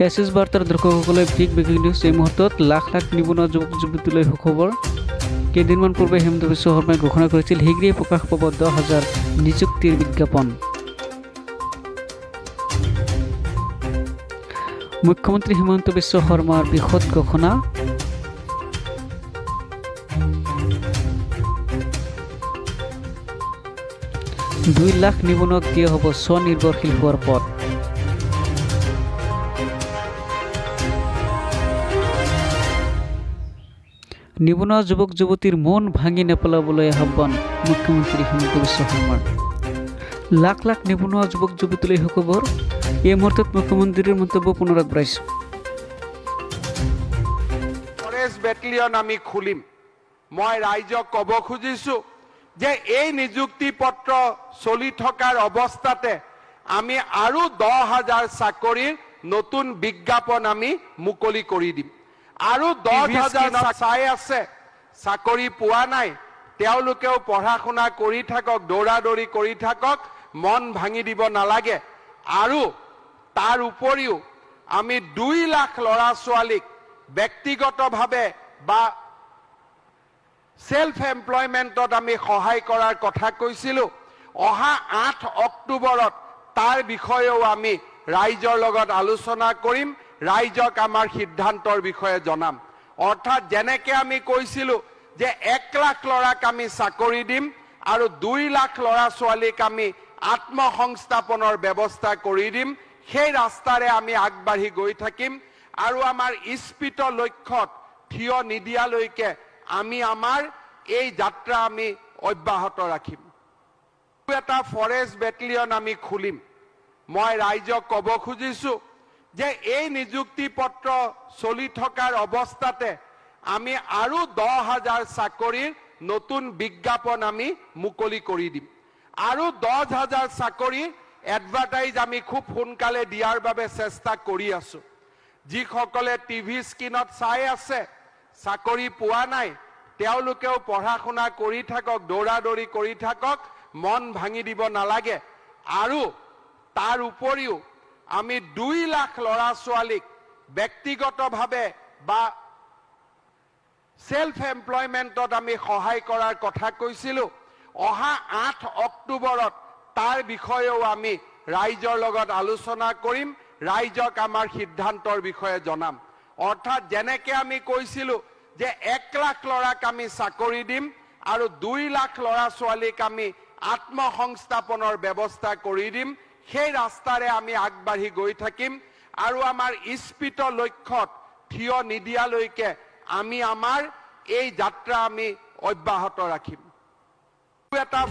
SS বাৰ্তাৰ দৰ্শকসকলে big breaking news এই মুহূৰ্তত লাখ লাখ নিবনুৱা যুৱক যুৱতীলৈ সুখবৰ। কেইদিনমান পূৰ্বে হিমন্ত বিশ্ব শৰ্মাই ঘোষণা কৰিছিল শীঘ্ৰেই প্ৰকাশ পাব 10,000 নিযুক্তিৰ বিজ্ঞাপন। মুখ্যমন্ত্ৰী হিমন্ত বিশ্ব শৰ্মাৰ বিশদ ঘোষণা। দুই লাখ নিবনুৱাক দিয়া হ'ব স্বনিৰ্ভৰশীল হোৱাৰ পথ। নিবনুৱা যুৱক যুৱতীৰ মন ভাঙি নেপেলাবলৈ আহ্বান মুখ্যমন্ত্ৰী হিমন্ত বিশ্ব শৰ্মাৰ। লাখ লাখ নিবনুৱা যুৱক যুৱতীলৈ সুখবৰ। এই মুহূৰ্তত মুখ্যমন্ত্ৰীৰ মন্তব্য পুনৰ আগবঢ়াইছো। ফৰেষ্ট বেটেলিয়ন আমি খুলিম। মই ৰাইজক ক'ব খুজিছো যে এই নিযুক্তি পত্ৰ চলি থকাৰ অৱস্থাতে আমি আৰু 10,000 চাকৰিৰ নতুন বিজ্ঞাপন আমি মুকলি কৰি দিম। আৰু 10,000 চাই আছে, চাকৰি পোৱা নাই, তেওঁলোকেও পঢ়া শুনা কৰি থাকক, দৌৰা দৌৰি কৰি থাকক, মন ভাঙি দিব নালাগে। আৰু তাৰ উপৰিও আমি 2 লাখ ল'ৰা ছোৱালীক ব্যক্তিগতভাৱে বা সেলফ এমপ্লয়মেন্টত আমি সহায় কৰাৰ কথা কৈছিলো। অহা 8 অক্টোবৰত তাৰ বিষয়েও আমি ৰাইজৰ লগত আলোচনা কৰিম, ৰাইজক আমাৰ সিদ্ধান্তৰ বিষয়ে জনাম। অৰ্থাৎ যেনেকে আমি কৈছিলো যে 1 লাখ ল'ৰাক আমি চাকৰি দিম আৰু 2 লাখ ল'ৰা ছোৱালীক আমি আত্মসংস্থাপনৰ ব্যৱস্থা কৰি দিম, সেই ৰাস্তাৰে আমি আগবাঢ়ি গৈ থাকিম। আৰু আমাৰ ইস্পিত লক্ষ্যত থিয় নিদিয়ালৈকে আমি আমাৰ এই যাত্ৰা আমি অব্যাহত ৰাখিম। এটা ফৰেষ্ট বেটেলিয়ন আমি খুলিম। মই ৰাইজক ক'ব খুজিছো যে এই নিযুক্তি পত্ৰ চলি থকাৰ অৱস্থাতে আমি আৰু 10,000 চাকৰিৰ নতুন বিজ্ঞাপন আমি মুকলি কৰি দিম। আৰু 10,000 চাকৰি এডভাৰটাইজ আমি খুব সোনকালে দিয়াৰ বাবে চেষ্টা কৰি আছো। যিসকলে টিভি স্ক্ৰীণত চাই আছে, চাকৰি পোৱা নাই, তেওঁলোকেও পঢ়া শুনা কৰি থাকক, দৌৰা দৌৰি কৰি থাকক, মন ভাঙি দিব নালাগে। আৰু তাৰ উপৰিও আমি 2 লাখ ল'ৰা ছোৱালীক ব্যক্তিগতভাৱে বা সেলফ এমপ্লয়মেন্টত আমি সহায় কৰাৰ কথা কৈছিলো। অহা 8 অক্টোবৰত তাৰ বিষয়েও আমি ৰাইজৰ লগত আলোচনা কৰিম, ৰাইজক আমাৰ সিদ্ধান্তৰ বিষয়ে জনাম। অৰ্থাৎ যেনেকে আমি কৈছিলো যে 1 লাখ ল'ৰাক আমি চাকৰি দিম আৰু 2 লাখ ল'ৰা ছোৱালীক আমি আত্মসংস্থাপনৰ ব্যৱস্থা কৰি দিম, সেই ৰাস্তাৰে আমি আগবাঢ়ি গৈ থাকিম। আৰু আমাৰ ইস্পিত লক্ষ্যত থিয় নিদিয়ালৈকে আমি আমাৰ এই যাত্ৰা আমি অব্যাহত ৰাখিম। এটা